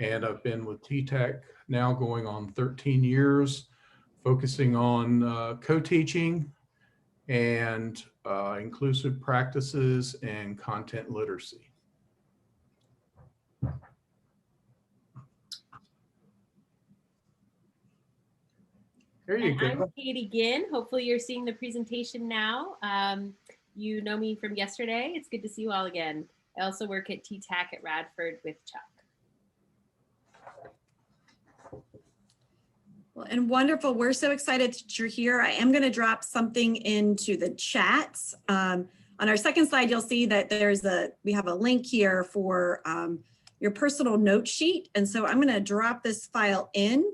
and I've been with TTAC now going on 13 years, focusing on co-teaching and inclusive practices and content literacy. There you go. I'm Katie Ginn. Hopefully you're seeing the presentation now. You know me from yesterday. It's good to see you all again. I also work at TTAC at Radford with Chuck. Well, and wonderful. We're so excited that you're here. I am going to drop something into the chats. On our second slide, you'll see that we have a link here for your personal note sheet. And so I'm going to drop this file in.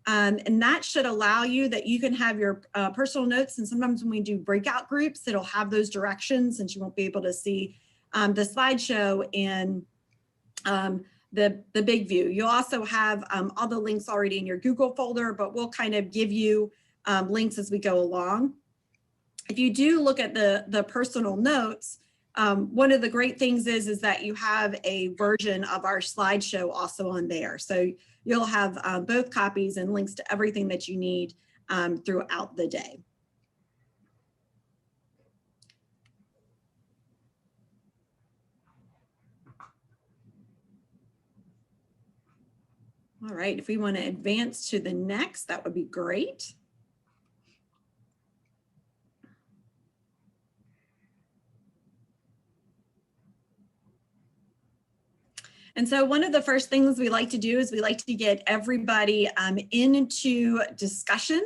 And that should allow you that you can have your personal notes. And sometimes when we do breakout groups, it'll have those directions and you won't be able to see the slideshow in the big view. You'll also have all the links already in your Google folder, but we'll kind of give you links as we go along. If you do look at the personal notes, one of the great things is that you have a version of our slideshow also on there. So you'll have both copies and links to everything that you need throughout the day. All right, if we want to advance to the next, that would be great. And so one of the first things we like to do is we like to get everybody into discussion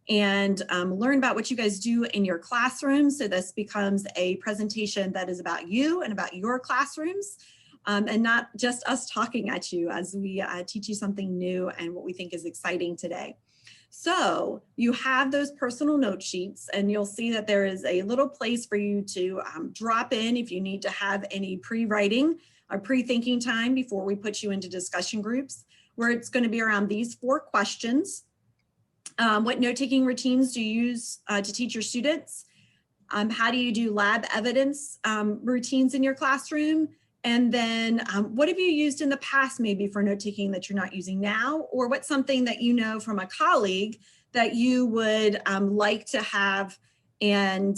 and learn about what you guys do in your classrooms. So this becomes a presentation that is about you and about your classrooms and not just us talking at you as we teach you something new and what we think is exciting today. So you have those personal note sheets and you'll see that there is a little place for you to drop in if you need to have any pre-writing or pre-thinking time before we put you into discussion groups, where it's going to be around these 4 questions. What note-taking routines do you use to teach your students? How do you do lab evidence routines in your classroom? And then what have you used in the past maybe for note-taking that you're not using now? Or what's something that you know from a colleague that you would like to have and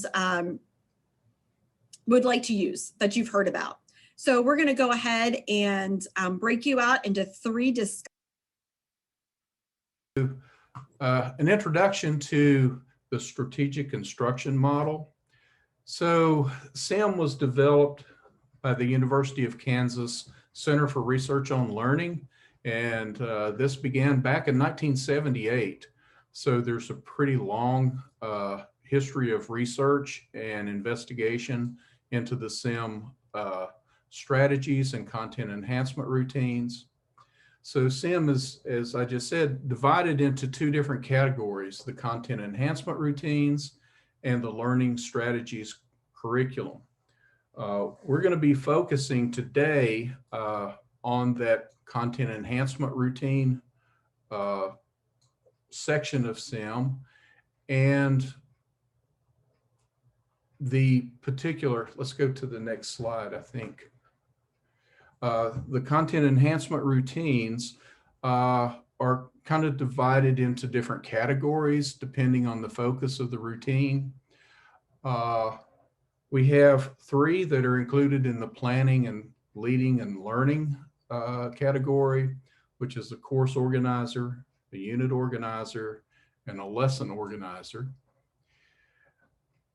would like to use that you've heard about? So we're going to go ahead and break you out into 3 discussions. An introduction to the strategic instruction model. So SIM was developed by the University of Kansas Center for Research on Learning, and this began back in 1978. So there's a pretty long history of research and investigation into the SIM strategies and content enhancement routines. So SIM is, as I just said, divided into 2 different categories: the content enhancement routines and the learning strategies curriculum. We're going to be focusing today on that content enhancement routine section of SIM and the particular, let's go to the next slide, I think. The content enhancement routines are kind of divided into different categories depending on the focus of the routine. We have 3 that are included in the planning and leading and learning category, which is the course organizer, the unit organizer, and a lesson organizer.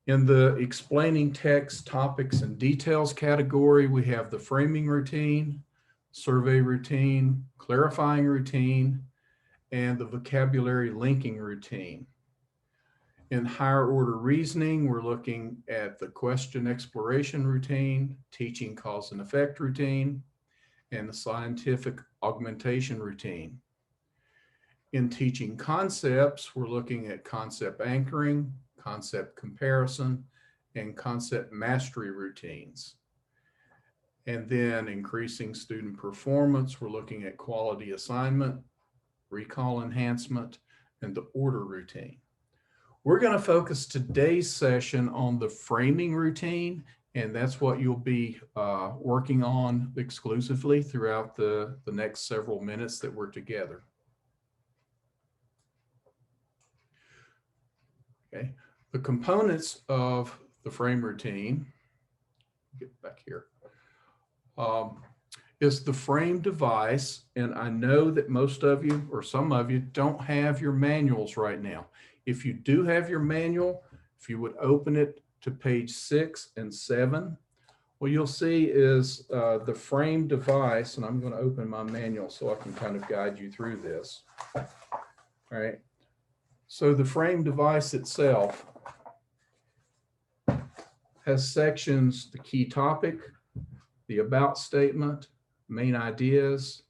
In the explaining text, topics, and details category, we have the framing routine, survey routine, clarifying routine, and the vocabulary linking routine. In higher order reasoning, we're looking at the question exploration routine, teaching cause and effect routine, and the scientific augmentation routine. In teaching concepts, we're looking at concept anchoring, concept comparison, and concept mastery routines. And then increasing student performance, we're looking at quality assignment, recall enhancement, and the order routine. We're going to focus today's session on the framing routine And that's what you'll be working on exclusively throughout the next several minutes that we're together. Okay, the components of the frame routine, get back here, is the frame device. And I know that most of you or some of you don't have your manuals right now. If you do have your manual, if you would open it to page 6 and 7, what you'll see is the frame device, and I'm going to open my manual so I can kind of guide you through this. All right. So the frame device itself has sections: the key topic, the about statement, main ideas,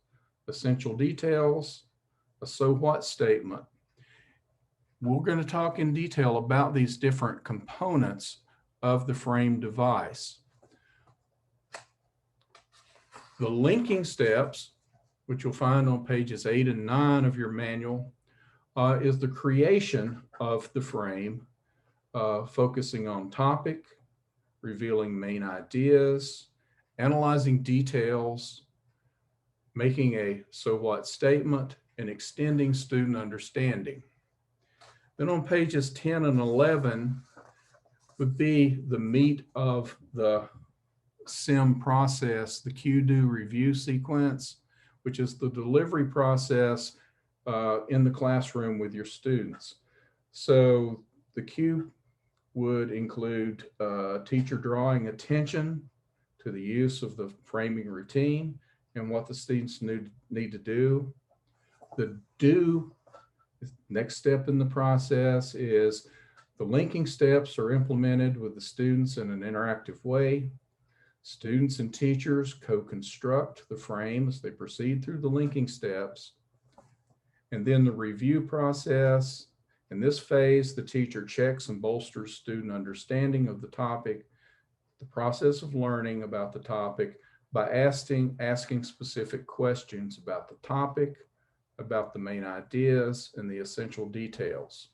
essential details, a so what statement. We're going to talk in detail about these different components of the frame device. The linking steps, which you'll find on pages 8 and 9 of your manual, is the creation of the frame, focusing on topic, revealing main ideas, analyzing details, making a so what statement, and extending student understanding. Then on pages 10 and 11 would be the meat of the SIM process, the cue, do, review sequence, which is the delivery process in the classroom with your students. So the cue would include teacher drawing attention to the use of the framing routine and what the students need to do. The do, next step in the process, is the linking steps are implemented with the students in an interactive way. Students and teachers co-construct the frame as they proceed through the linking steps. And then the review process. In this phase, the teacher checks and bolsters student understanding of the topic, the process of learning about the topic, by asking specific questions about the topic, about the main ideas, and the essential details.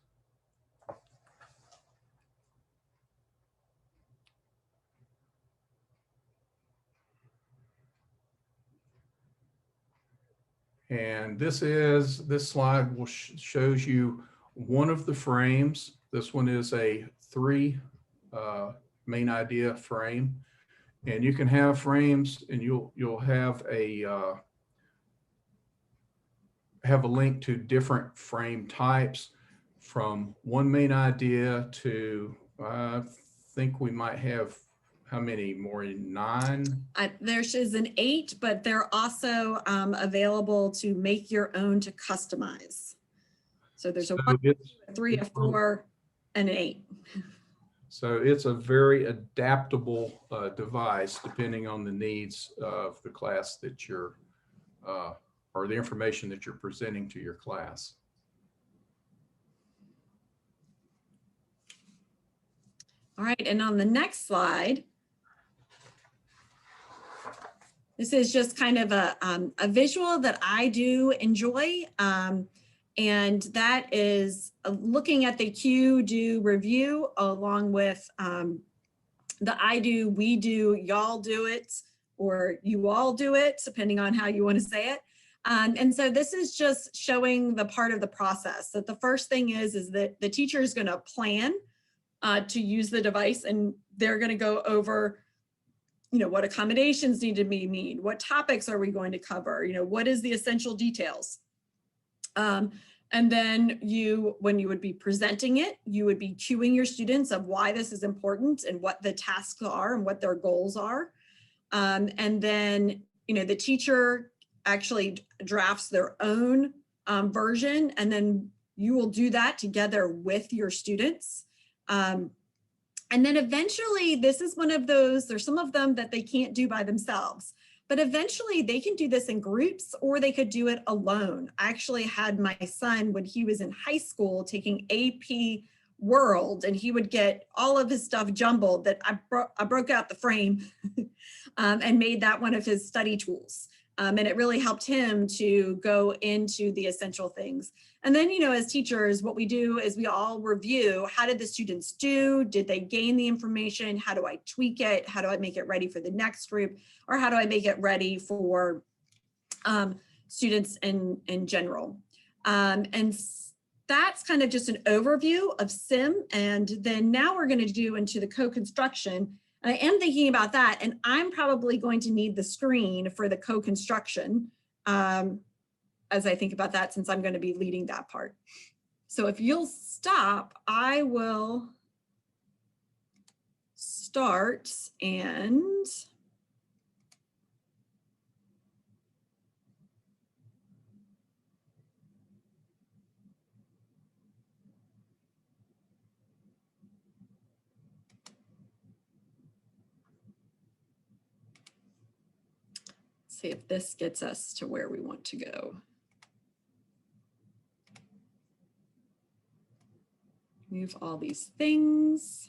And this slide shows you one of the frames. This one is a 3 main idea frame, and you can have frames, and you'll have a link to different frame types, from one main idea to I think we might have, how many more? 9? There's an 8, but they're also available to make your own, to customize. So there's a 1, 2, a 3, a 4, and an 8. So it's a very adaptable device depending on the needs of the class that you're, or the information that you're presenting to your class. All right, and on the next slide, this is just kind of a visual that I do enjoy, and that is looking at the cue, do, review, along with the I do, we do, y'all do it, or you all do it, depending on how you want to say it. And so this is just showing the part of the process. That the first thing is that the teacher is going to plan to use the device, and they're going to go over, what accommodations need to be made, what topics are we going to cover, what is the essential details. And then when you would be presenting it, you would be cueing your students of why this is important and what the tasks are and what their goals are. And then, the teacher actually drafts their own version, and then you will do that together with your students. And then eventually, this is one of those, there's some of them that they can't do by themselves, but eventually they can do this in groups, or they could do it alone. I actually had my son, when he was in high school, taking AP World, and he would get all of his stuff jumbled, that I broke out the frame and made that one of his study tools. And it really helped him to go into the essential things. And then, you know, as teachers, what we do is we all review, how did the students do? Did they gain the information? How do I tweak it? How do I make it ready for the next group? Or how do I make it ready for students in general? And that's kind of just an overview of SIM. And then now we're going to do into the co-construction. And I am thinking about that, and I'm probably going to need the screen for the co-construction as I think about that, since I'm going to be leading that part. So if you'll stop, I will start and see if this gets us to where we want to go. Move all these things.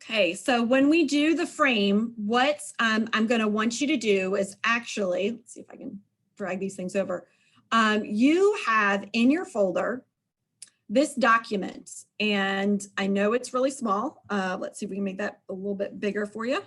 Okay, so when we do the frame, what I'm going to want you to do is actually, let's see if I can drag these things over. You have in your folder this document, and I know it's really small. Let's see if we can make that a little bit bigger for you.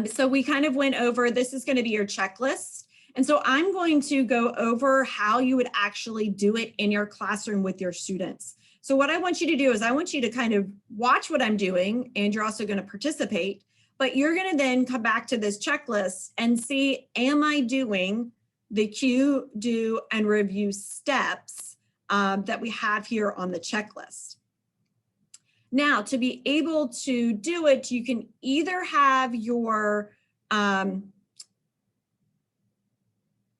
So we kind of went over, this is going to be your checklist. And so I'm going to go over how you would actually do it in your classroom with your students. So what I want you to do is I want you to kind of watch what I'm doing, and you're also going to participate, but you're going to then come back to this checklist and see, am I doing the cue, do, and review steps that we have here on the checklist. Now, to be able to do it, you can either have your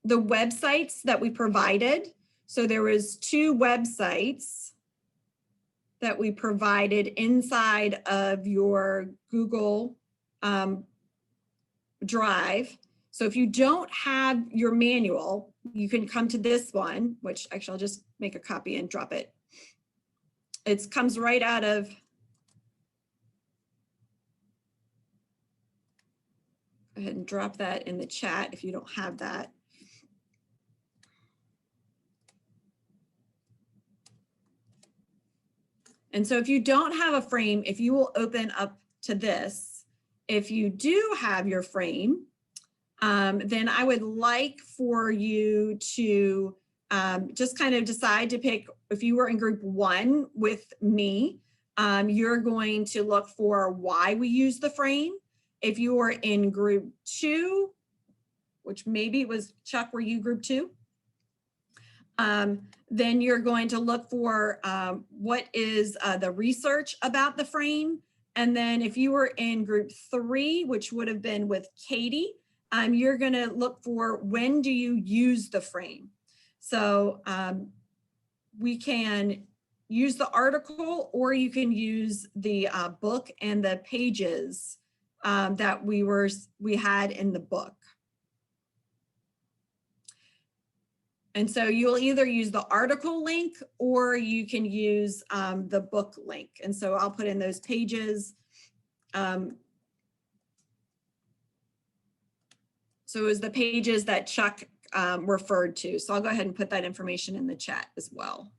the websites that we provided. So there was 2 websites that we provided inside of your Google Drive. So if you don't have your manual, you can come to this one, which actually I'll just make a copy and drop it. It comes right out of go ahead and drop that in the chat if you don't have that. And so if you don't have a frame, if you will open up to this, if you do have your frame, then I would like for you to just kind of decide to pick, if you were in group 1 with me, you're going to look for why we use the frame. If you were in group 2, which maybe it was Chuck, were you group 2? Then you're going to look for what is the research about the frame. And then if you were in group 3, which would have been with Katie, you're going to look for when do you use the frame. So we can use the article, or you can use the book and the pages that we had in the book. And so you'll either use the article link, or you can use the book link. And so I'll put in those pages. So it was the pages that Chuck referred to. So I'll go ahead and put that information in the chat as well.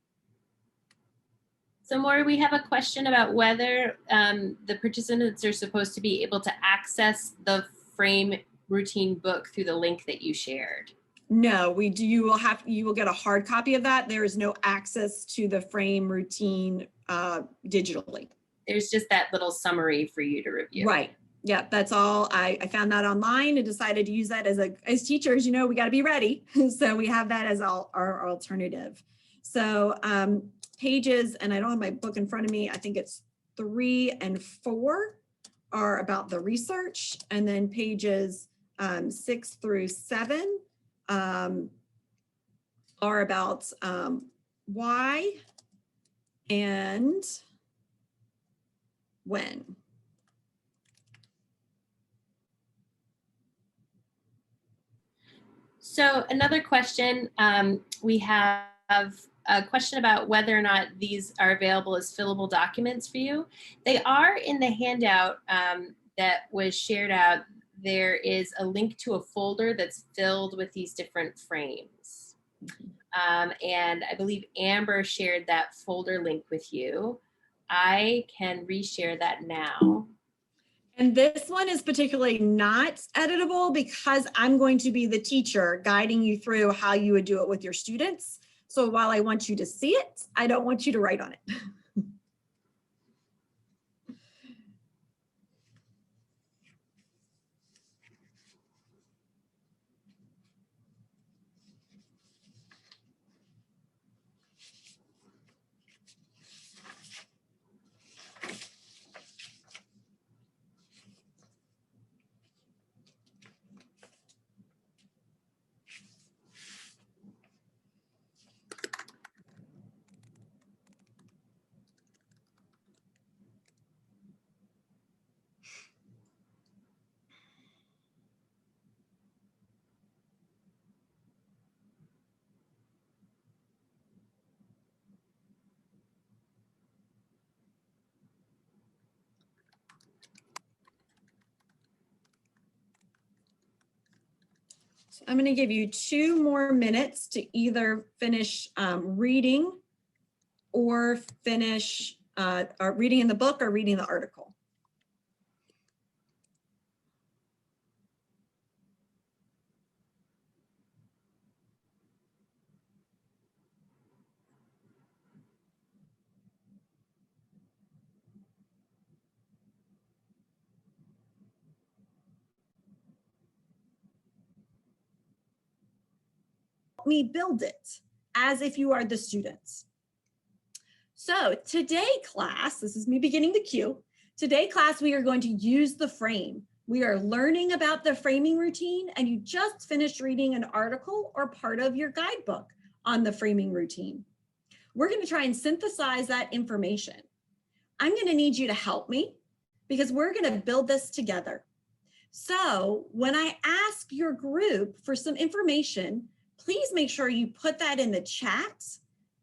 So Morri, we have a question about whether the participants are supposed to be able to access the frame routine book through the link that you shared. No, you will get a hard copy of that. There is no access to the frame routine digitally. There's just that little summary for you to review. Right. Yeah, that's all. I found that online and decided to use that as teachers, you know, we got to be ready. So we have that as our alternative. So pages, and I don't have my book in front of me, I think it's 3 and 4 are about the research, and then pages 6 through 7 are about why and when. So another question, we have a question about whether or not these are available as fillable documents for you. They are in the handout that was shared out. There is a link to a folder that's filled with these different frames. And I believe Amber shared that folder link with you. I can reshare that now. And this one is particularly not editable because I'm going to be the teacher guiding you through how you would do it with your students. So while I want you to see it, I don't want you to write on it. So I'm going to give you 2 more minutes to either finish reading or finish reading in the book or reading the article. Help me build it as if you are the students. So today class, this is me beginning the cue. Today class, we are going to use the frame. We are learning about the framing routine, and you just finished reading an article or part of your guidebook on the framing routine. We're going to try and synthesize that information. I'm going to need you to help me because we're going to build this together. So when I ask your group for some information, please make sure you put that in the chat,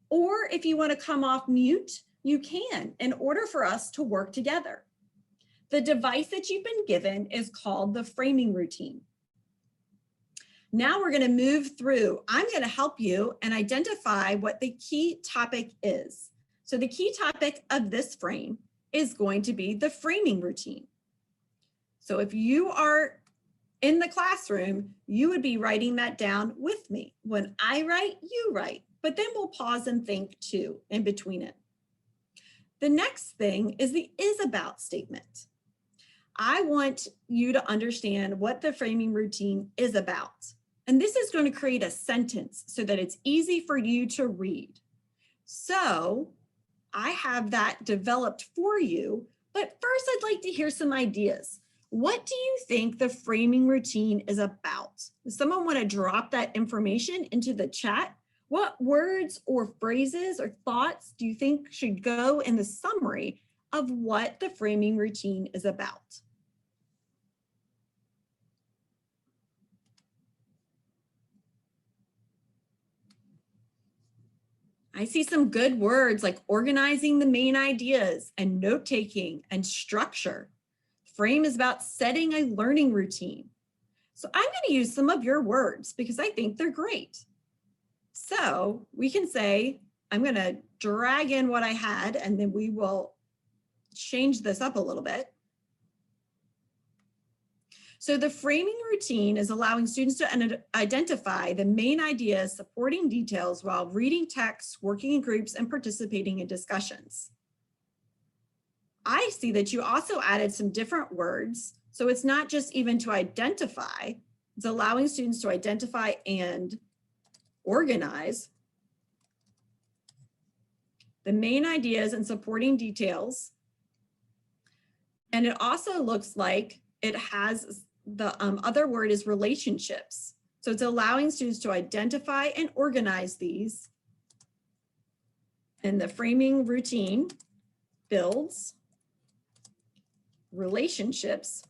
or if you want to come off mute, you can, in order for us to work together. The device that you've been given is called the framing routine. Now we're going to move through. I'm going to help you and identify what the key topic is. So the key topic of this frame is going to be the framing routine. So if you are in the classroom, you would be writing that down with me. When I write, you write, but then we'll pause and think too in between it. The next thing is the is about statement. I want you to understand what the framing routine is about. And this is going to create a sentence so that it's easy for you to read. So I have that developed for you, but first I'd like to hear some ideas. What do you think the framing routine is about? Does someone want to drop that information into the chat? What words or phrases or thoughts do you think should go in the summary of what the framing routine is about? I see some good words like organizing the main ideas and note-taking and structure. Frame is about setting a learning routine. So I'm going to use some of your words because I think they're great. So we can say, I'm going to drag in what I had, and then we will change this up a little bit. So the framing routine is allowing students to identify the main ideas, supporting details while reading texts, working in groups, and participating in discussions. I see that you also added some different words. So it's not just even to identify, it's allowing students to identify and organize the main ideas and supporting details. And it also looks like it has the other word is relationships. So it's allowing students to identify and organize these. And the framing routine builds relationships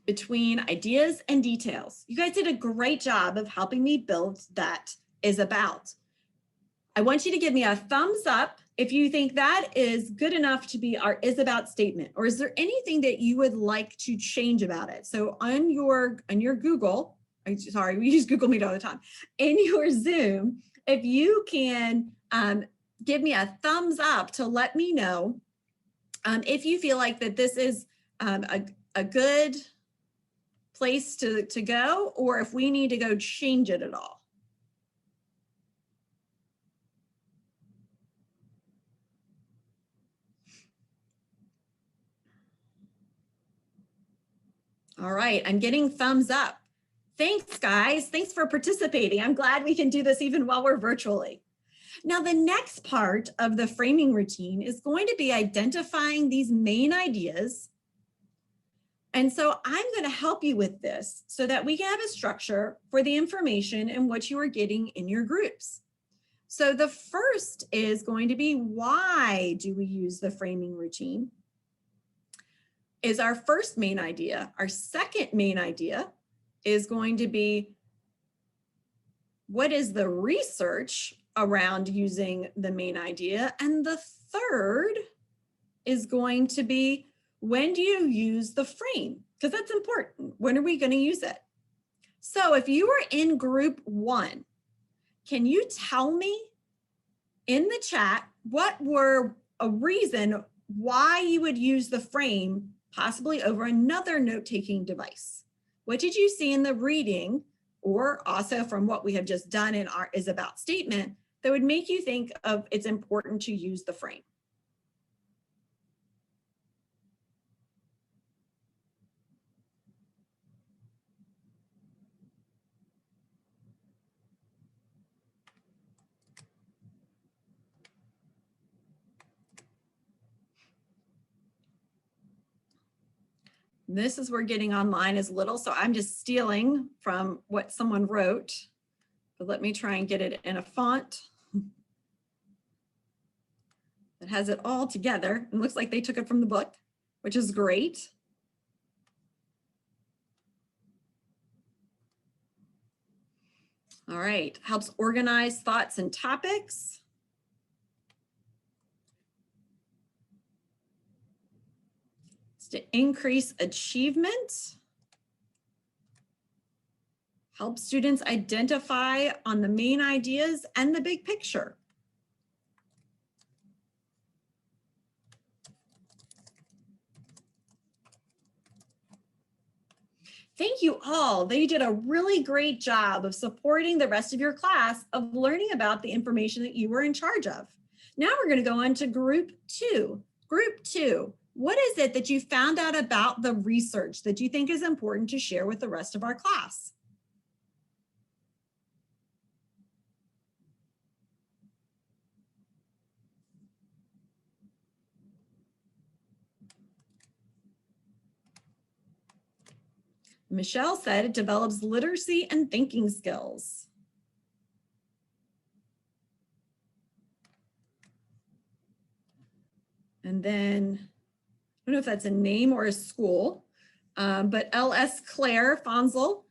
between ideas and details. You guys did a great job of helping me build that is about. I want you to give me a thumbs up if you think that is good enough to be our is about statement, or is there anything that you would like to change about it? So on your Google, sorry, we use Google Meet all the time, in your Zoom, if you can give me a thumbs up to let me know if you feel like that this is a good place to go, or if we need to go change it at all. All right, I'm getting thumbs up. Thanks, guys. Thanks for participating. I'm glad we can do this even while we're virtually. Now, the next part of the framing routine is going to be identifying these main ideas. And so I'm going to help you with this so that we can have a structure for the information and what you are getting in your groups. So the first is going to be, why do we use the framing routine? Is our first main idea. Our second main idea is going to be, what is the research around using the main idea? And the third is going to be, when do you use the frame? Because that's important. When are we going to use it? So if you are in group 1, can you tell me in the chat what were a reason why you would use the frame possibly over another note-taking device? What did you see in the reading, or also from what we have just done in our is about statement, that would make you think of it's important to use the frame? This is where getting online is little, so I'm just stealing from what someone wrote, but let me try and get it in a font that has it all together. It looks like they took it from the book, which is great. All right, helps organize thoughts and topics. To increase achievement, help students identify on the main ideas and the big picture. Thank you all. They did a really great job of supporting the rest of your class of learning about the information that you were in charge of. Now we're going to go on to group 2. Group 2. What is it that you found out about the research that you think is important to share with the rest of our class? Michelle said it develops literacy and thinking skills. And then, I don't know if that's a name or a school, but LS Claire Fonsel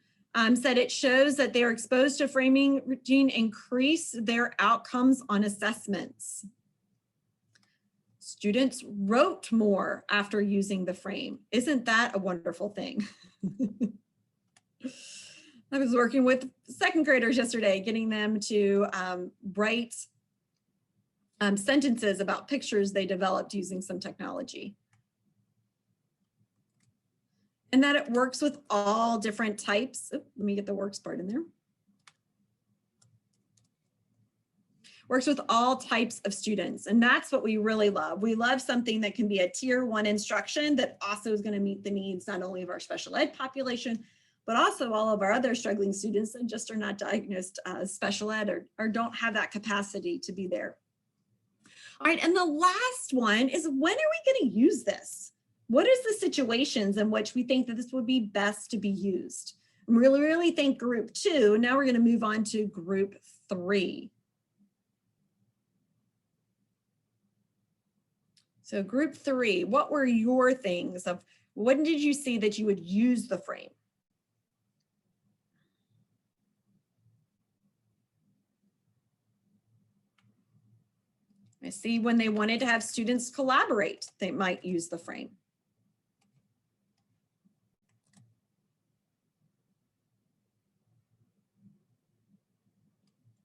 said it shows that they are exposed to framing routine increase their outcomes on assessments. Students wrote more after using the frame. Isn't that a wonderful thing? I was working with second graders yesterday, getting them to write sentences about pictures they developed using some technology. And that it works with all different types. Let me get the works part in there. Works with all types of students. And that's what we really love. We love something that can be a tier 1 instruction that also is going to meet the needs not only of our special ed population, but also all of our other struggling students that just are not diagnosed as special ed or don't have that capacity to be there. All right, and the last one is, when are we going to use this? What is the situations in which we think that this would be best to be used? Really think group 2. Now we're going to move on to group 3. So group 3, what were your things of When did you see that you would use the frame? I see when they wanted to have students collaborate, they might use the frame.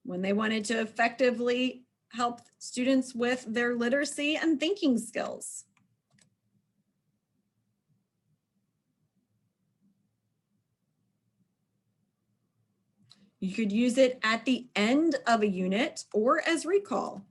When they wanted to effectively help students with their literacy and thinking skills. You could use it at the end of a unit or as recall.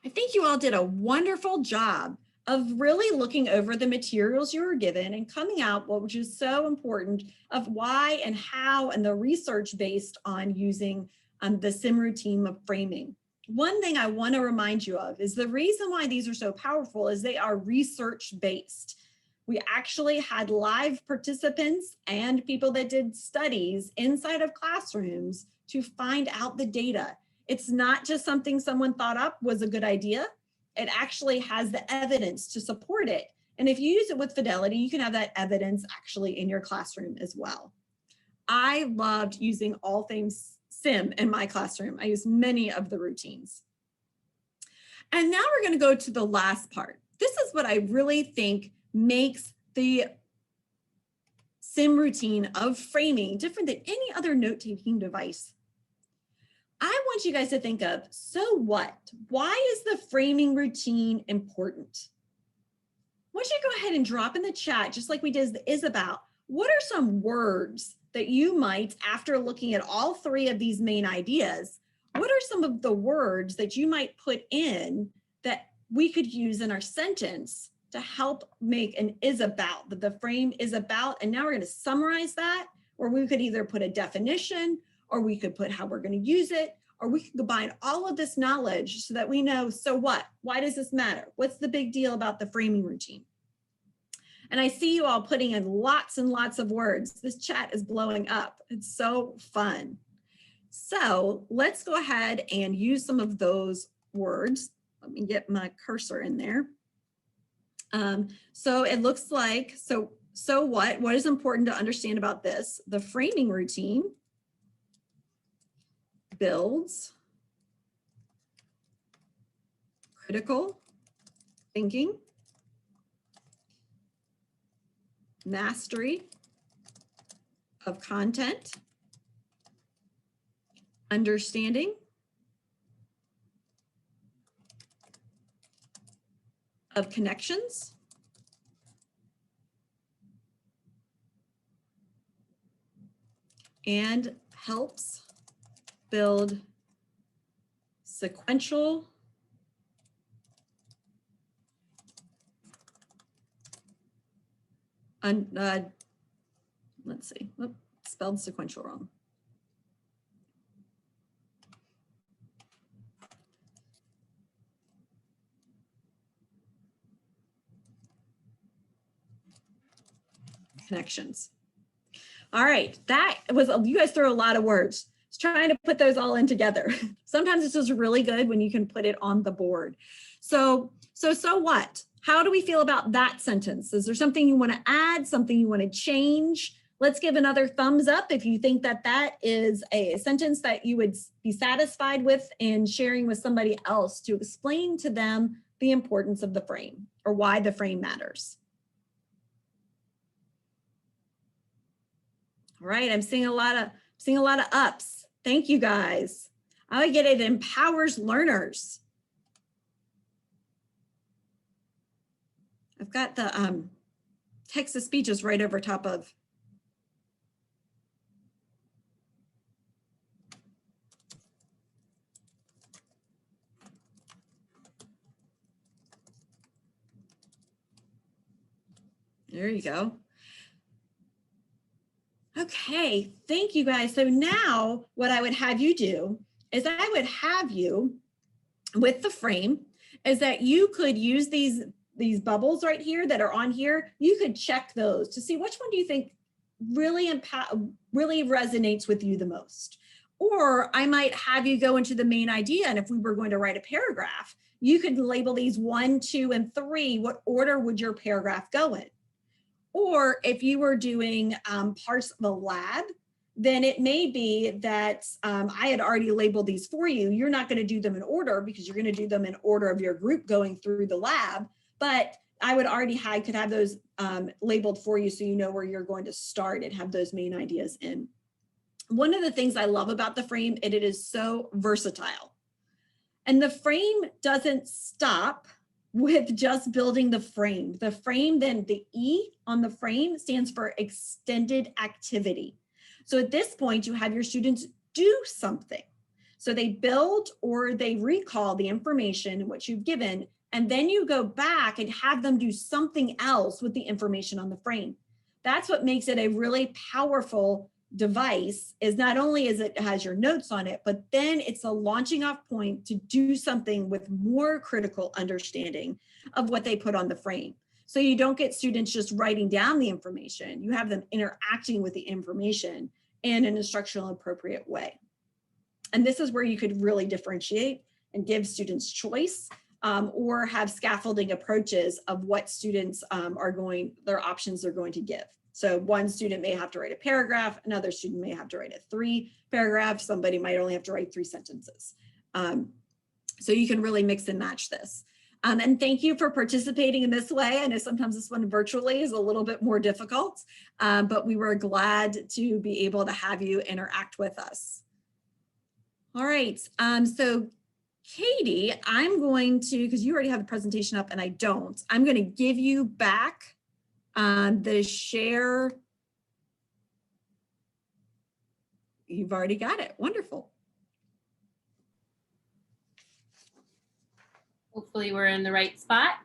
I think you all did a wonderful job of really looking over the materials you were given and coming out which is so important of why and how and the research based on using the SIM routine of framing. One thing I want to remind you of is the reason why these are so powerful is they are research based. We actually had live participants and people that did studies inside of classrooms to find out the data. It's not just something someone thought up was a good idea. It actually has the evidence to support it. And if you use it with fidelity, you can have that evidence actually in your classroom as well. I loved using all things SIM in my classroom. I used many of the routines. And now we're going to go to the last part. This is what I really think makes the SIM routine of framing different than any other note-taking device. I want you guys to think of, so what? Why is the framing routine important? I want you to go ahead and drop in the chat, just like we did the is about, what are some words that you might, after looking at all three of these main ideas, what are some of the words that you might put in that we could use in our sentence to help make an is about, that the frame is about, and now we're going to summarize that, or we could either put a definition, or we could put how we're going to use it, or we could combine all of this knowledge so that we know, so what? Why does this matter? What's the big deal about the framing routine? And I see you all putting in lots and lots of words. This chat is blowing up. It's so fun. So let's go ahead and use some of those words. Let me get my cursor in there. So it looks like, so what? What is important to understand about this? The framing routine builds critical thinking, mastery of content, understanding of connections, and helps build sequential let's see, spelled sequential wrong. Connections. All right, that was, you guys throw a lot of words. It's trying to put those all in together. Sometimes it's just really good when you can put it on the board. So what? How do we feel about that sentence? Is there something you want to add, something you want to change? Let's give another thumbs up if you think that that is a sentence that you would be satisfied with and sharing with somebody else to explain to them the importance of the frame or why the frame matters. All right, I'm seeing a lot of ups. Thank you guys. I get it. It empowers learners. I've got the text to speech is right over top of. There you go. Okay, thank you guys. So now what I would have you do is I would have you with the frame is that you could use these bubbles right here that are on here. You could check those to see which one do you think really resonates with you the most. Or I might have you go into the main idea, and if we were going to write a paragraph, you could label these 1, 2, and 3. What order would your paragraph go in? Or if you were doing parts of a lab, then it may be that I had already labeled these for you. You're not going to do them in order because you're going to do them in order of your group going through the lab, but I would already could have those labeled for you so you know where you're going to start and have those main ideas in. One of the things I love about the frame, it is so versatile. And the frame doesn't stop with just building the frame. The frame, then the E on the frame stands for extended activity. So at this point, you have your students do something. So they build or they recall the information, what you've given, and then you go back and have them do something else with the information on the frame. That's what makes it a really powerful device, is not only is it has your notes on it, but then it's a launching off point to do something with more critical understanding of what they put on the frame. So you don't get students just writing down the information, you have them interacting with the information in an instructional appropriate way. And this is where you could really differentiate and give students choice, or have scaffolding approaches of what students their options are going to give. So one student may have to write a paragraph, another student may have to write a 3 paragraph, somebody might only have to write 3 sentences. So you can really mix and match this. And thank you for participating in this way. I know sometimes this one virtually is a little bit more difficult, but we were glad to be able to have you interact with us. All right, so Katie, I'm going to, because you already have the presentation up and I don't, I'm going to give you back the share. You've already got it. Wonderful. Hopefully we're in the right spot.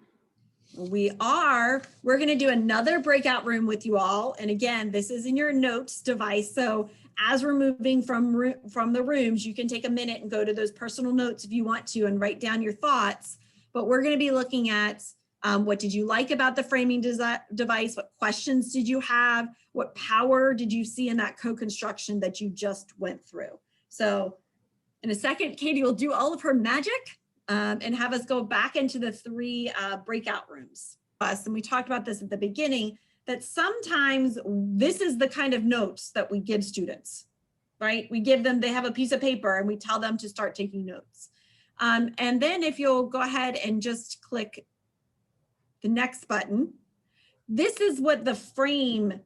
We are. We're going to do another breakout room with you all. And again, this is in your notes device. So as we're moving from the rooms, you can take a minute and go to those personal notes if you want to and write down your thoughts. But we're going to be looking at what did you like about the framing device? What questions did you have? What power did you see in that co-construction that you just went through? So in a second, Katie will do all of her magic and have us go back into the 3 breakout rooms. And we talked about this at the beginning, that sometimes this is the kind of notes that we give students, right? We give them, they have a piece of paper and we tell them to start taking notes. And then if you'll go ahead and just click the next button, this is what the frame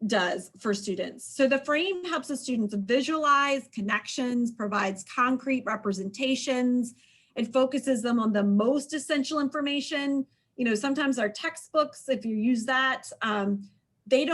does for students. So the frame helps the students visualize connections, provides concrete representations. It focuses them on the most essential information. You know, sometimes our textbooks, if you use that, they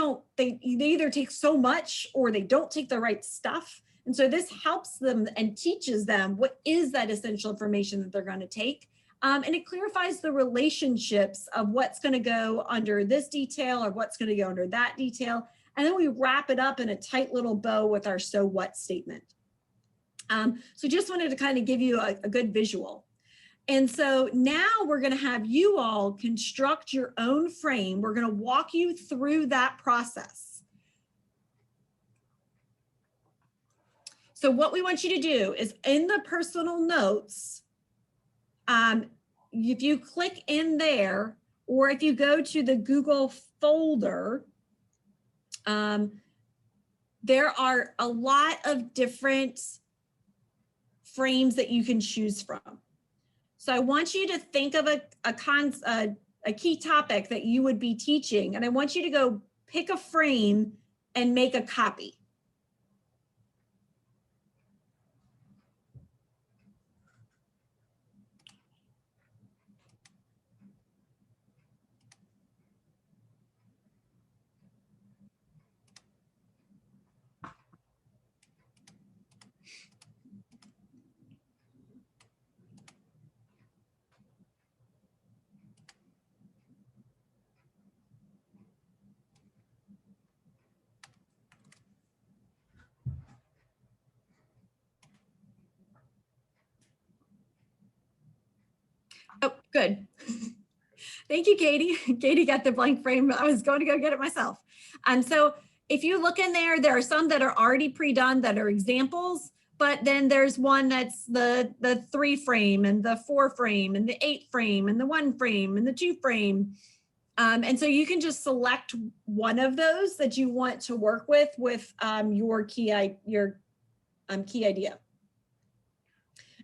either take so much or they don't take the right stuff. And so this helps them and teaches them what is that essential information that they're going to take. And it clarifies the relationships of what's going to go under this detail or what's going to go under that detail. And then we wrap it up in a tight little bow with our so what statement. So just wanted to kind of give you a good visual. And so now we're going to have you all construct your own frame. We're going to walk you through that process. So what we want you to do is in the personal notes, if you click in there, or if you go to the Google folder, there are a lot of different frames that you can choose from. So I want you to think of a key topic that you would be teaching, and I want you to go pick a frame and make a copy. Oh, good. Thank you, Katie. Katie got the blank frame. I was going to go get it myself. So if you look in there, there are some that are already pre-done that are examples, but then there's one that's the 3 frame and the 4 frame and the 8 frame and the 1 frame and the 2 frame. And so you can just select one of those that you want to work with your key idea.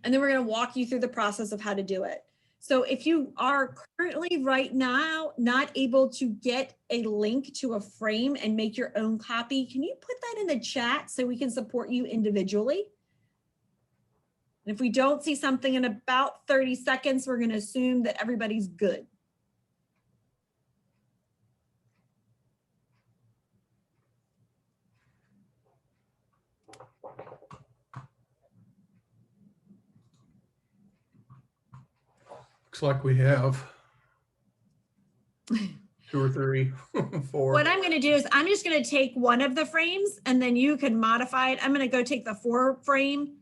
And then we're going to walk you through the process of how to do it. So if you are currently right now not able to get a link to a frame and make your own copy, can you put that in the chat so we can support you individually? And if we don't see something in about 30 seconds, we're going to assume that everybody's good. Looks like we have 2 or 3, 4. What I'm going to do is I'm just going to take one of the frames and then you can modify it. I'm going to go take the 4 frame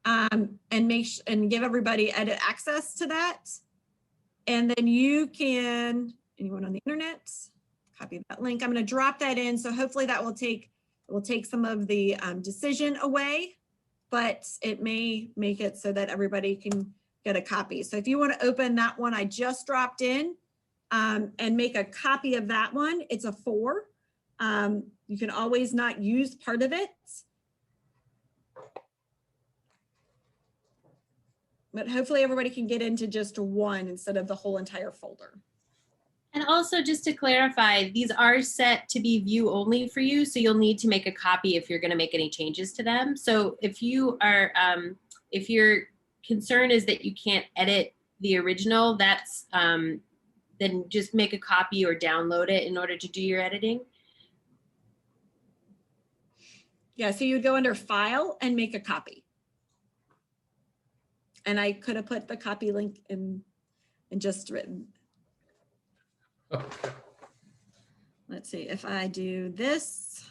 and give everybody edit access to that. And then you can, anyone on the internet, copy that link. I'm going to drop that in. So hopefully that will take some of the decision away, but it may make it so that everybody can get a copy. So if you want to open that one I just dropped in and make a copy of that one, it's a 4. You can always not use part of it. But hopefully everybody can get into just one instead of the whole entire folder. And also, just to clarify, these are set to be view only for you, so you'll need to make a copy if you're going to make any changes to them. So if you are, if your concern is that you can't edit the original, that's then just make a copy or download it in order to do your editing. Yeah, so you would go under File and make a copy. And I could have put the copy link in and just written. Okay. Let's see if I do this.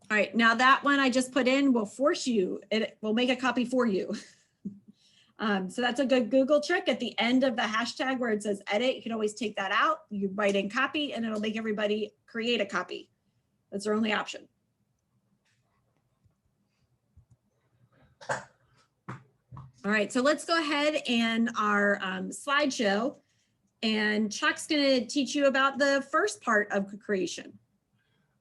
All right, now that one I just put in will force you, it will make a copy for you. So that's a good Google trick. At the end of the hashtag where it says edit, you can always take that out. You write in copy and it'll make everybody create a copy. That's their only option. All right, so let's go ahead and our slideshow. And Chuck's going to teach you about the first part of creation.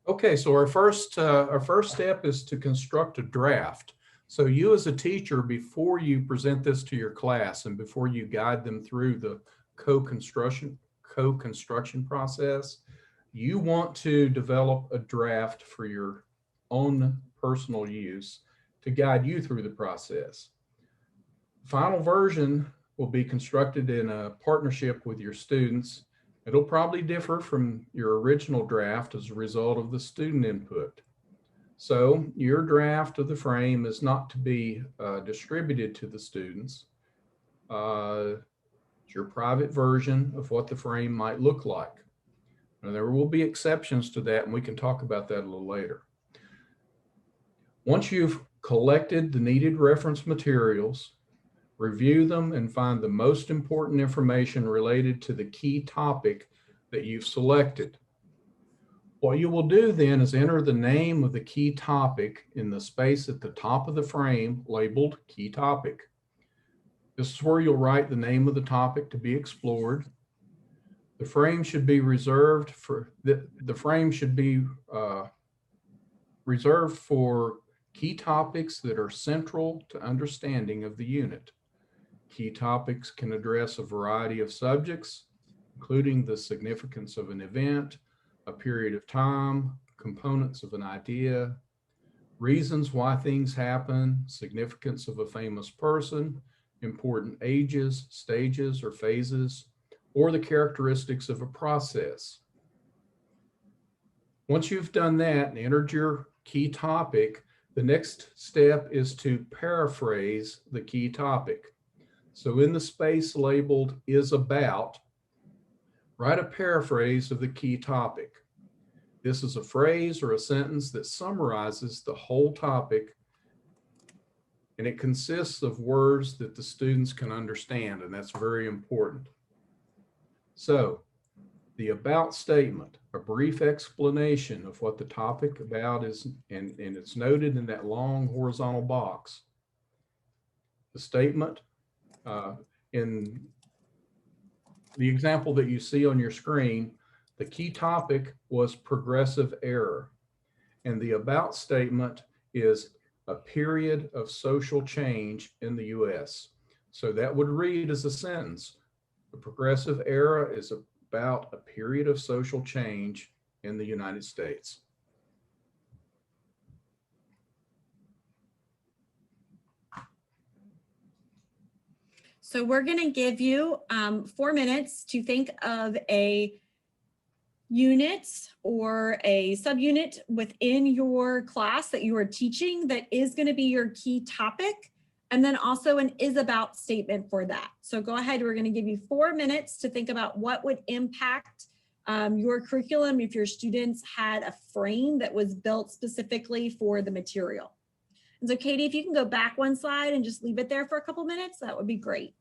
Okay, so our first step is to construct a draft. So you as a teacher, before you present this to your class and before you guide them through the co-construction process, you want to develop a draft for your own personal use to guide you through the process. Final version will be constructed in a partnership with your students. It'll probably differ from your original draft as a result of the student input. So your draft of the frame is not to be distributed to the students. It's your private version of what the frame might look like. Now, there will be exceptions to that, and we can talk about that a little later. Once you've collected the needed reference materials, review them and find the most important information related to the key topic that you've selected. What you will do then is enter the name of the key topic in the space at the top of the frame labeled key topic. This is where you'll write the name of the topic to be explored. The frame should be reserved for reserved for key topics that are central to understanding of the unit. Key topics can address a variety of subjects, including the significance of an event, a period of time, components of an idea, reasons why things happen, significance of a famous person, important ages, stages, or phases, or the characteristics of a process. Once you've done that and entered your key topic, the next step is to paraphrase the key topic. So in the space labeled is about, write a paraphrase of the key topic. This is a phrase or a sentence that summarizes the whole topic, and it consists of words that the students can understand, and that's very important. So The about statement, a brief explanation of what the topic about is, and it's noted in that long horizontal box. The statement, in the example that you see on your screen, the key topic was progressive error. And the about statement is a period of social change in the US. So that would read as a sentence. The progressive era is about a period of social change in the United States. So we're going to give you 4 minutes to think of a unit or a subunit within your class that you are teaching that is going to be your key topic, and then also an is about statement for that. So go ahead, we're going to give you 4 minutes to think about what would impact your curriculum if your students had a frame that was built specifically for the material. And so Katie, if you can go back one slide and just leave it there for a couple minutes, that would be great.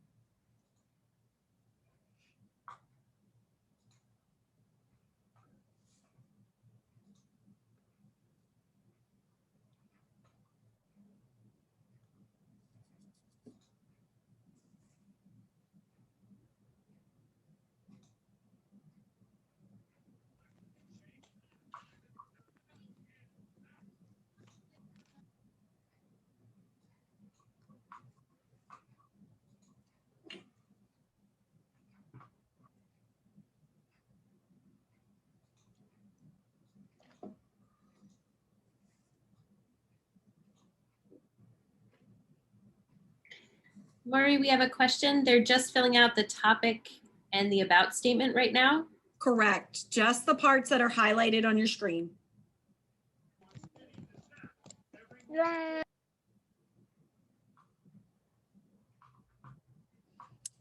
Morri, we have a question. They're just filling out the topic and the about statement right now. Correct. Just the parts that are highlighted on your screen.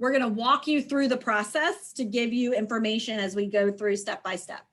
We're going to walk you through the process to give you information as we go through step by step.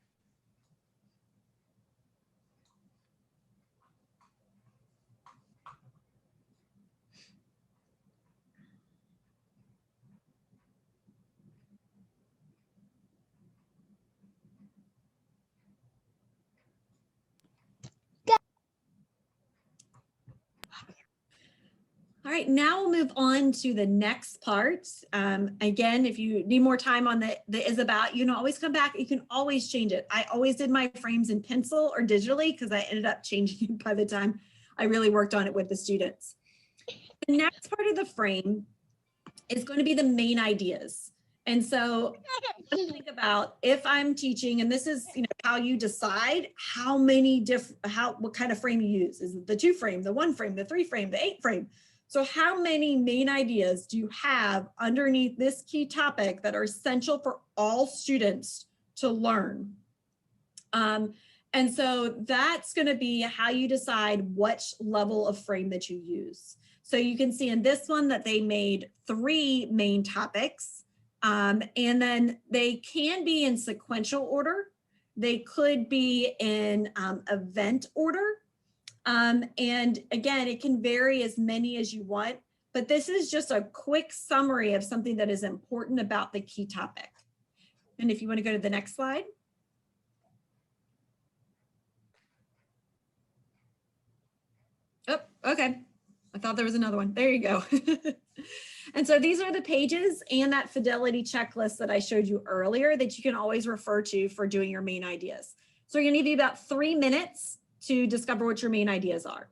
All right, now we'll move on to the next part. Again, if you need more time on the is about, you can always come back. You can always change it. I always did my frames in pencil or digitally because I ended up changing it by the time I really worked on it with the students. The next part of the frame is going to be the main ideas. And so think about if I'm teaching, and this is how you decide how many what kind of frame you use. Is it the 2 frame, the 1 frame, the 3 frame, the 8 frame? So how many main ideas do you have underneath this key topic that are essential for all students to learn? And so that's going to be how you decide which level of frame that you use. So you can see in this one that they made 3 main topics, and then they can be in sequential order. They could be in event order. And again, it can vary as many as you want, but this is just a quick summary of something that is important about the key topic. And if you want to go to the next slide. Oh, okay. I thought there was another one. There you go. And so these are the pages and that fidelity checklist that I showed you earlier that you can always refer to for doing your main ideas. So we're going to give you about 3 minutes to discover what your main ideas are.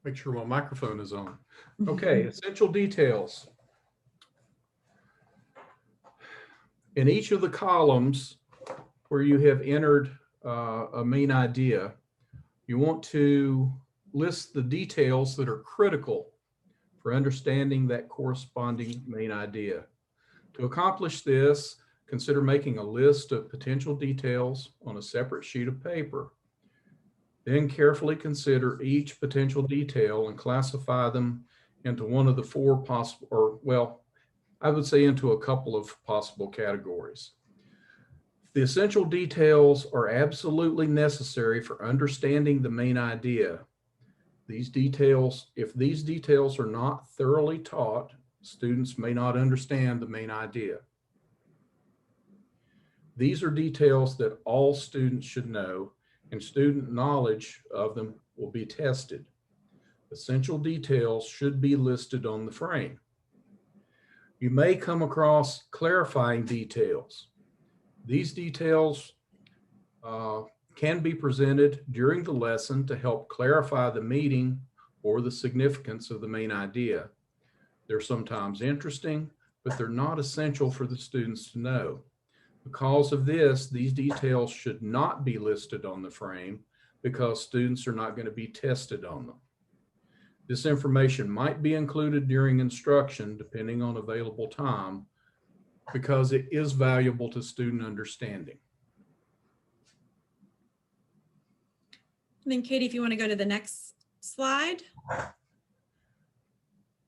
Make sure my microphone is on. Okay, essential details. In each of the columns where you have entered a main idea, you want to list the details that are critical for understanding that corresponding main idea. To accomplish this, consider making a list of potential details on a separate sheet of paper. Then carefully consider each potential detail and classify them into one of the 4 possible, or well, I would say into a couple of possible categories. The essential details are absolutely necessary for understanding the main idea. These details, if these details are not thoroughly taught, students may not understand the main idea. These are details that all students should know, and student knowledge of them will be tested. Essential details should be listed on the frame. You may come across clarifying details. These details can be presented during the lesson to help clarify the meaning or the significance of the main idea. They're sometimes interesting, but they're not essential for the students to know. Because of this, these details should not be listed on the frame because students are not going to be tested on them. This information might be included during instruction depending on available time because it is valuable to student understanding. And then Katie, if you want to go to the next slide.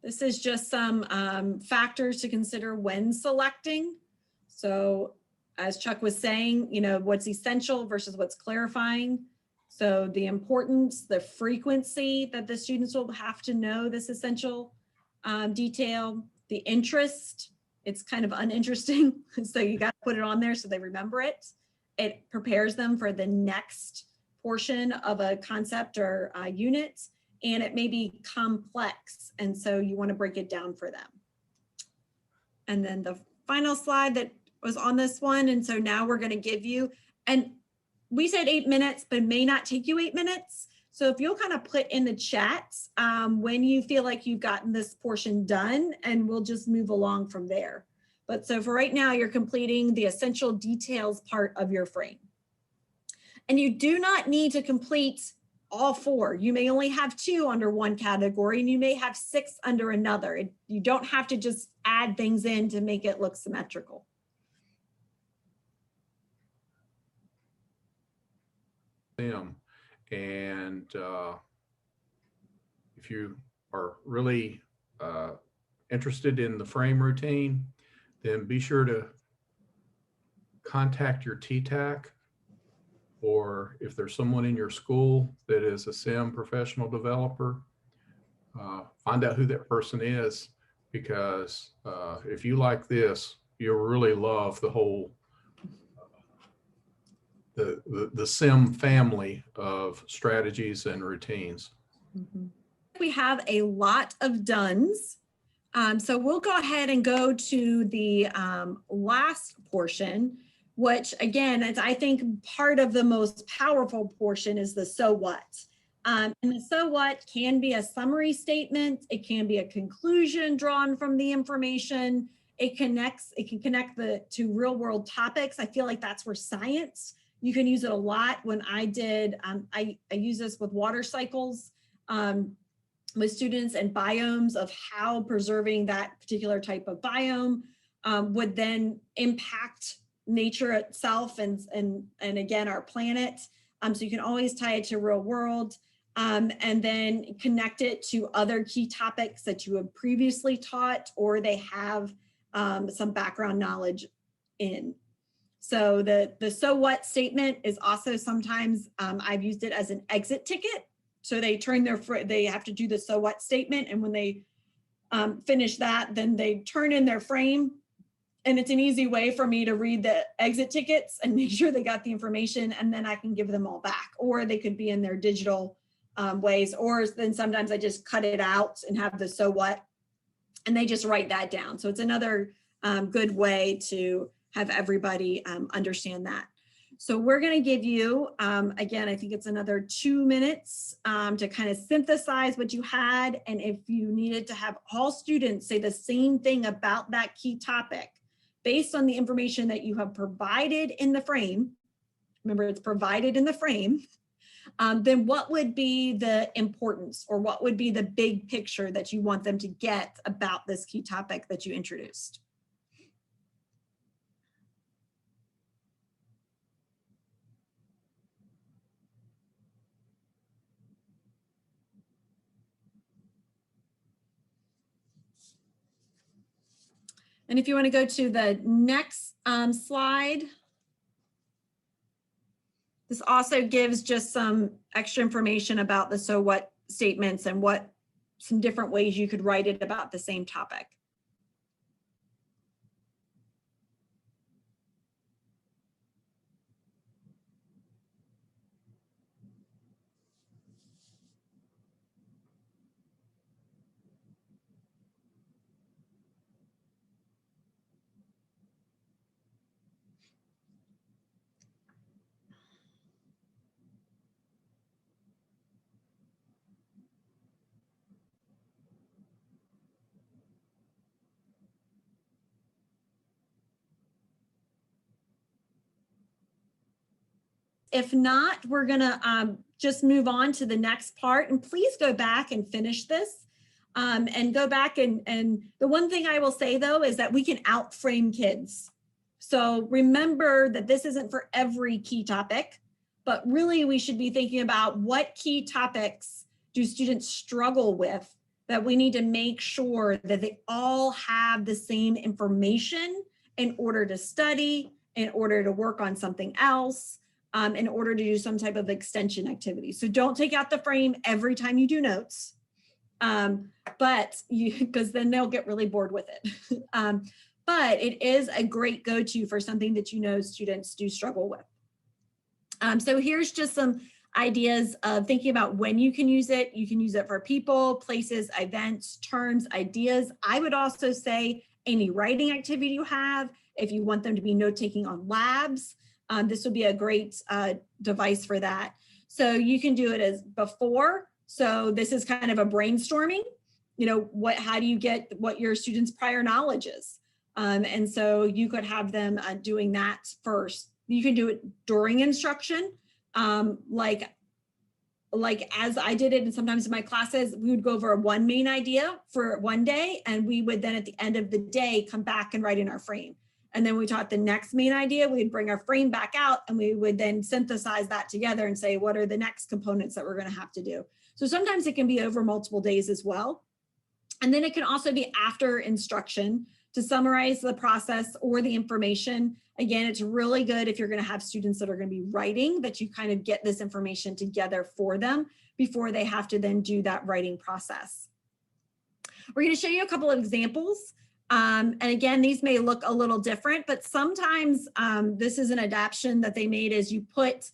This is just some factors to consider when selecting. So as Chuck was saying, you know, what's essential versus what's clarifying. So the importance, the frequency that the students will have to know this essential detail, the interest, it's kind of uninteresting. So you got to put it on there so they remember it. It prepares them for the next portion of a concept or a unit, and it may be complex. And so you want to break it down for them. And then the final slide that was on this one. And so now we're going to give you, and we said 8 minutes, but may not take you 8 minutes. So if you'll kind of put in the chat when you feel like you've gotten this portion done, and we'll just move along from there. But so for right now, you're completing the essential details part of your frame. And you do not need to complete all 4. You may only have 2 under one category, and you may have 6 under another. You don't have to just add things in to make it look symmetrical. Them. And if you are really interested in the frame routine, then be sure to contact your TTAC, or if there's someone in your school that is a SIM professional developer, find out who that person is, because if you like this, you'll really love the whole the SIM family of strategies and routines. Mm-hmm. We have a lot of dones. So we'll go ahead and go to the last portion, which again, is I think part of the most powerful portion is the so what. And the so what can be a summary statement. It can be a conclusion drawn from the information. It can connect to real world topics. I feel like that's where science, you can use it a lot. When I did, I use this with water cycles with students and biomes of how preserving that particular type of biome would then impact nature itself and again, our planet. So you can always tie it to real world and then connect it to other key topics that you have previously taught or they have some background knowledge in. So the so what statement is also sometimes I've used it as an exit ticket. So they have to do the so what statement, and when they finish that, then they turn in their frame, and it's an easy way for me to read the exit tickets and make sure they got the information, and then I can give them all back, or they could be in their digital ways, or then sometimes I just cut it out and have the so what, and they just write that down. So it's another good way to have everybody understand that. So we're going to give you, again, I think it's another 2 minutes to kind of synthesize what you had. And if you needed to have all students say the same thing about that key topic, based on the information that you have provided in the frame, remember it's provided in the frame, then what would be the importance or what would be the big picture that you want them to get about this key topic that you introduced? And if you want to go to the next slide. This also gives just some extra information about the so what statements and what some different ways you could write it about the same topic. If not, we're gonna just move on to the next part, and please go back and finish this. And go back and the one thing I will say though is that we can outframe kids. So remember that this isn't for every key topic, but really we should be thinking about what key topics do students struggle with that we need to make sure that they all have the same information in order to study, in order to work on something else, in order to do some type of extension activity. So don't take out the frame every time you do notes, but because then they'll get really bored with it. But it is a great go-to for something that you know students do struggle with. So here's just some ideas of thinking about when you can use it. You can use it for people, places, events, terms, ideas. I would also say any writing activity you have, if you want them to be note-taking on labs, this would be a great device for that. So you can do it as before. So this is kind of a brainstorming, you know, how do you get what your students' prior knowledge is? And so you could have them doing that first. You can do it during instruction, like as I did it, and sometimes in my classes, we would go over one main idea for one day, and we would then at the end of the day come back and write in our frame. And then we taught the next main idea, we'd bring our frame back out, and we would then synthesize that together and say, what are the next components that we're going to have to do? So sometimes it can be over multiple days as well. And then it can also be after instruction to summarize the process or the information. Again, it's really good if you're going to have students that are going to be writing, that you kind of get this information together for them before they have to then do that writing process. We're going to show you a couple of examples. And again, these may look a little different, but sometimes this is an adaptation that they made as you put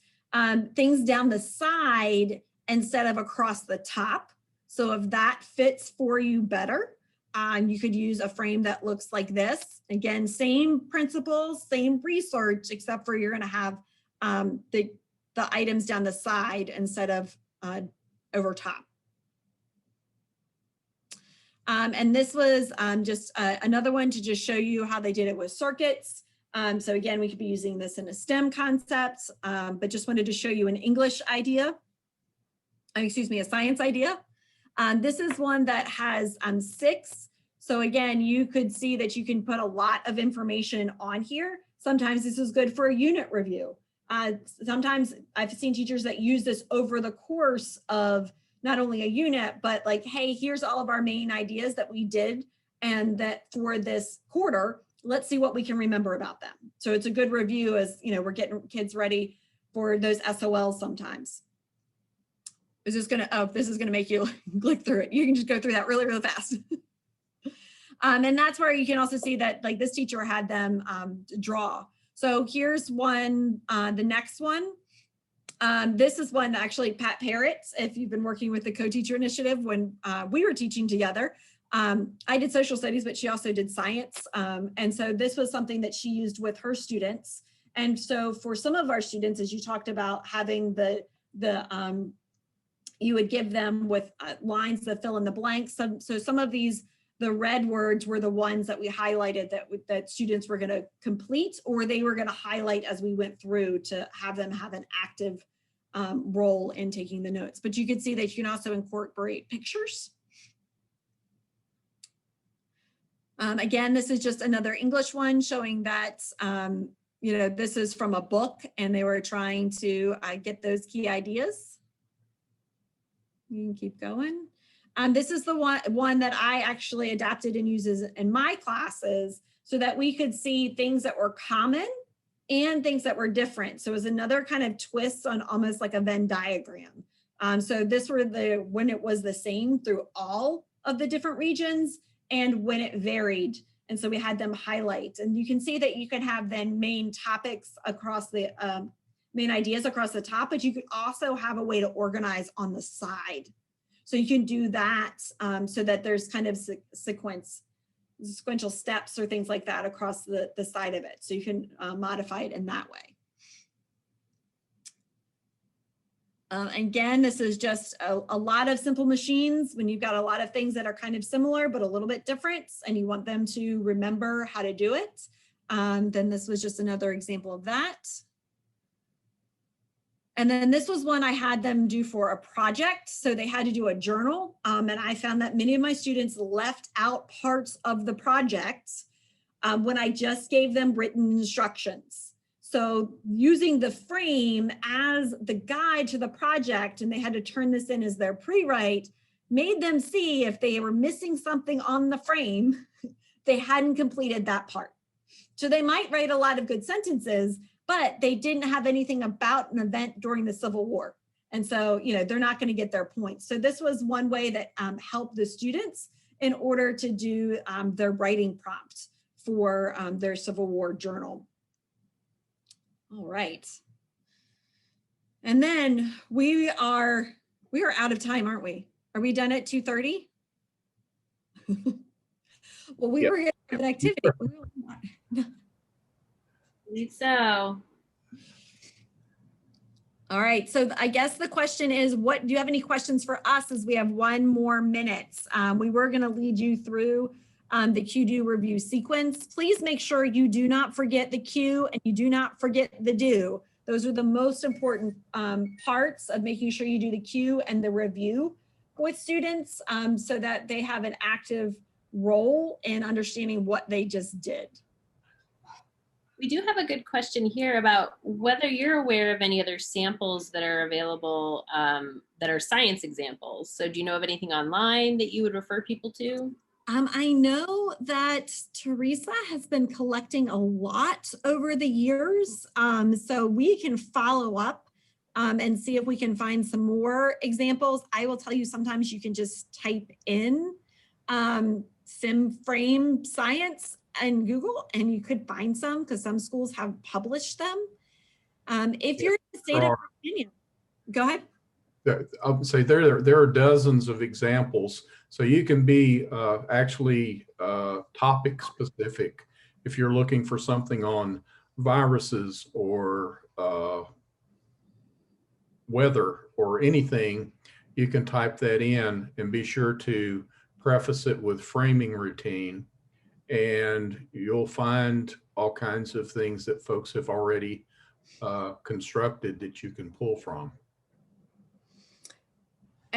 things down the side instead of across the top. So if that fits for you better, you could use a frame that looks like this. Again, same principles, same research, except for you're going to have the items down the side instead of over top. And this was just another one to just show you how they did it with circuits. So again, we could be using this in a STEM concept, but just wanted to show you an English idea, excuse me, a science idea. This is one that has 6. So again, you could see that you can put a lot of information on here. Sometimes this is good for a unit review. Sometimes I've seen teachers that use this over the course of not only a unit, but like, hey, here's all of our main ideas that we did and that for this quarter, let's see what we can remember about them. So it's a good review as, you know, we're getting kids ready for those SOLs sometimes. Is this gonna, oh, this is gonna make you click through it. You can just go through that really, really fast. And that's where you can also see that like this teacher had them draw. So here's one, the next one. This is one actually Pat Parrott, if you've been working with the co-teacher initiative when we were teaching together. I did social studies, but she also did science. And so this was something that she used with her students. And so for some of our students, as you talked about having you would give them with lines that fill in the blanks. So some of these, the red words were the ones that we highlighted that students were going to complete, or they were going to highlight as we went through to have them have an active role in taking the notes. But you can see that you can also incorporate pictures. Again, this is just another English one showing that, you know, this is from a book and they were trying to get those key ideas. You can keep going. This is the one that I actually adapted and uses in my classes so that we could see things that were common and things that were different. So it was another kind of twist on almost like a Venn diagram. So this were when it was the same through all of the different regions and when it varied. And so we had them highlight, and you can see that you can have then main topics across the main ideas across the top, but you could also have a way to organize on the side. So you can do that so that there's kind of sequential steps or things like that across the side of it. So you can modify it in that way. Again, this is just a lot of simple machines when you've got a lot of things that are kind of similar, but a little bit different, and you want them to remember how to do it. Then this was just another example of that. And then this was one I had them do for a project. So they had to do a journal. And I found that many of my students left out parts of the project when I just gave them written instructions. So using the frame as the guide to the project, and they had to turn this in as their pre-write, made them see if they were missing something on the frame, they hadn't completed that part. So they might write a lot of good sentences, but they didn't have anything about an event during the Civil War. And so, you know, they're not going to get their points. So this was one way that helped the students in order to do their writing prompt for their Civil War journal. All right. And then we are out of time, aren't we? Are we done at 2:30? Well, we were getting an activity. I believe so. All right, so I guess the question is, do you have any questions for us as we have 1 more minute? We were gonna lead you through the cue, do, review sequence. Please make sure you do not forget the cue and you do not forget the do. Those are the most important parts of making sure you do the cue and the review with students so that they have an active role in understanding what they just did. We do have a good question here about whether you're aware of any other samples that are available that are science examples. So do you know of anything online that you would refer people to? I know that Teresa has been collecting a lot over the years. So we can follow up and see if we can find some more examples. I will tell you, sometimes you can just type in sim frame science in Google and you could find some, because some schools have published them. If you're in the state of Virginia, go ahead. I would say there are dozens of examples. So you can be actually topic specific. If you're looking for something on viruses or weather or anything, you can type that in and be sure to preface it with framing routine. And you'll find all kinds of things that folks have already constructed that you can pull from.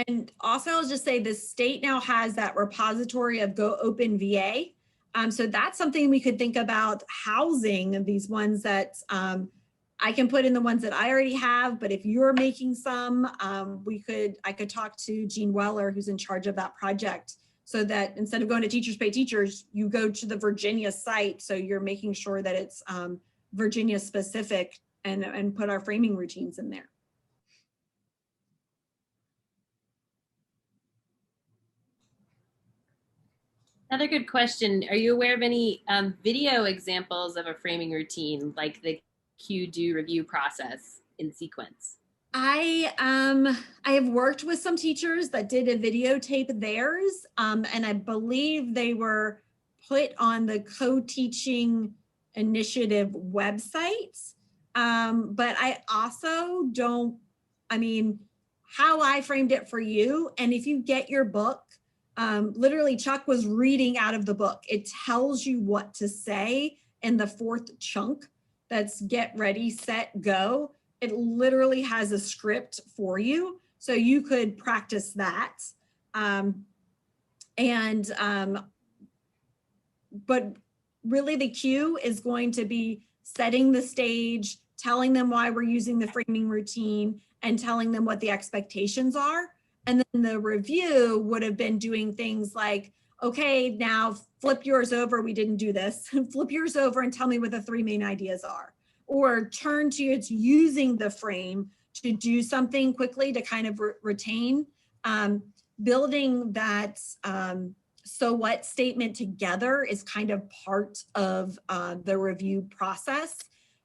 And also, I'll just say the state now has that repository of Go Open VA. So that's something we could think about housing these ones that I can put in the ones that I already have. But if you're making some, I could talk to Jean Weller, who's in charge of that project, so that instead of going to Teachers Pay Teachers, you go to the Virginia site. So you're making sure that it's Virginia specific and put our framing routines in there. Another good question. Are you aware of any video examples of a framing routine, like the cue, do, review process in sequence? I have worked with some teachers that did a videotape theirs, and I believe they were put on the Co-Teaching Initiative website. But I also don't, how I framed it for you, and if you get your book, literally Chuck was reading out of the book. It tells you what to say in the 4th chunk. That's get ready, set, go. It literally has a script for you. So you could practice that. But really the cue is going to be setting the stage, telling them why we're using the framing routine, and telling them what the expectations are. And then the review would have been doing things like, okay, now flip yours over. We didn't do this. Flip yours over and tell me what the 3 main ideas are. or turn to it's using the frame to do something quickly to kind of retain. Building that so what statement together is kind of part of the review process.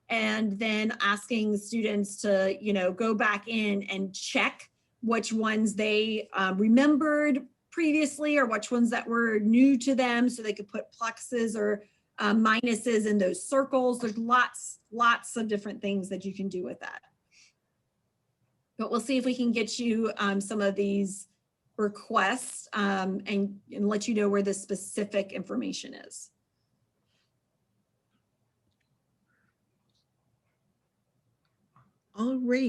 And then asking students to, you know, go back in and check which ones they remembered previously or which ones that were new to them, so they could put pluses or minuses in those circles. There's lots of different things that you can do with that. But we'll see if we can get you some of these requests and let you know where the specific information is. All right,